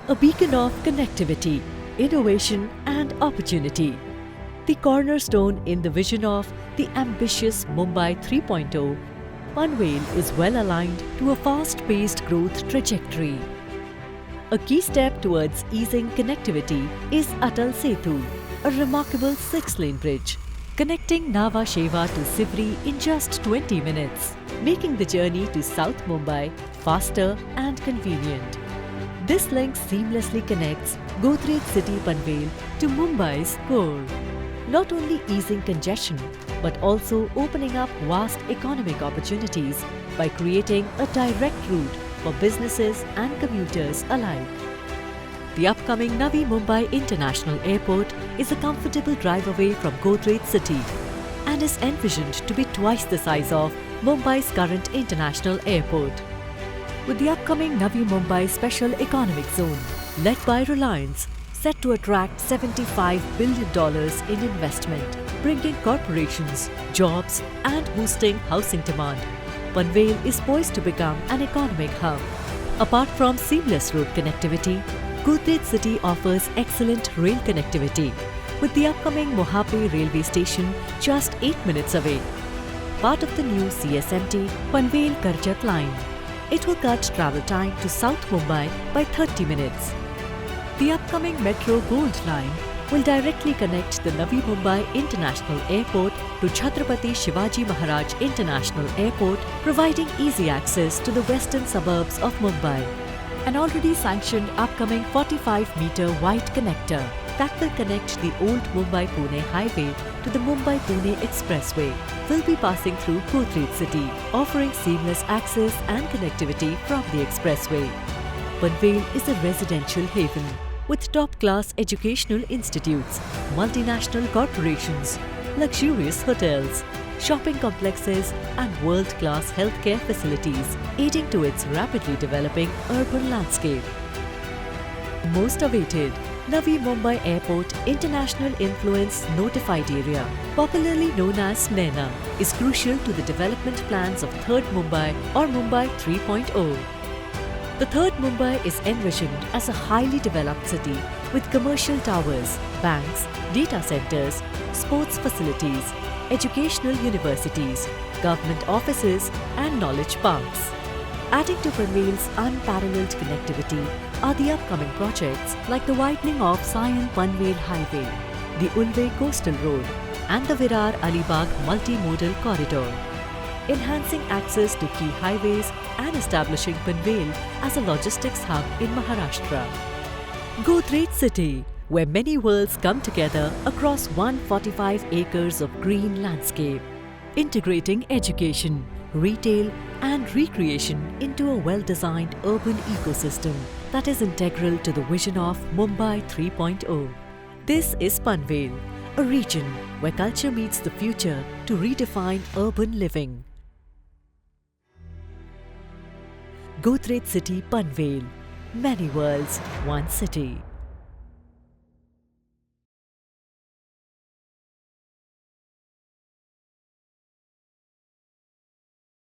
a beacon of connectivity, innovation and opportunity. The cornerstone in the vision of the ambitious Mumbai 3.0, Panvel is well aligned to a fast-paced growth trajectory. A key step towards easing connectivity is Atal Setu, a remarkable 6-lane bridge connecting Nhava Sheva to Sivri in just 20 minutes, making the journey to South Mumbai faster and convenient. This link seamlessly connects Godrej City Panvel to Mumbai's core, not only easing congestion but also opening up vast economic opportunities by creating a direct route for businesses and commuters alike. The upcoming Navi Mumbai International Airport is a comfortable drive away from Godrej City and is envisioned to be twice the size of Mumbai's current international airport. With the upcoming Navi Mumbai Special Economic Zone, led by Reliance, set to attract $75 billion in investment, bringing corporations, jobs and boosting housing demand, Panvel is poised to become an economic hub. Apart from seamless road connectivity, Godrej City offers excellent rail connectivity, with the upcoming Mohape railway station just 8 minutes away. Part of the new CSMT Panvel-Karjat line, it will cut travel time to South Mumbai by 30 minutes. The upcoming Metro Gold line will directly connect the Navi Mumbai International Airport to Chhatrapati Shivaji Maharaj International Airport, providing easy access to the western suburbs of Mumbai. An already sanctioned upcoming 45-meter wide connector that will connect the old Mumbai-Pune highway to the Mumbai-Pune Expressway will be passing through Godrej City, offering seamless access and connectivity from the expressway. Panvel is a residential haven with top-class educational institutes, multinational corporations, luxurious hotels, shopping complexes and world-class healthcare facilities, aiding to its rapidly developing urban landscape. Most awaited, Navi Mumbai Airport International Influence Notified Area, popularly known as NENA, is crucial to the development plans of 3rd Mumbai or Mumbai 3.0. The 3rd Mumbai is envisioned as a highly developed city with commercial towers, banks, data centers, sports facilities, educational universities, government offices and knowledge parks. Adding to Panvel's unparalleled connectivity are the upcoming projects like the widening of Sion-Panvel Highway, the Ulve Coastal Road and the Virar-Alibag Multimodal Corridor, enhancing access to key highways and establishing Panvel as a logistics hub in Maharashtra. Godrej City, where many worlds come together across 145 acres of green landscape, integrating education, retail and recreation into a well-designed urban ecosystem that is integral to the vision of Mumbai 3.0. This is Panvel, a region where culture meets the future to redefine urban living. Godrej City Panvel, many worlds, one city.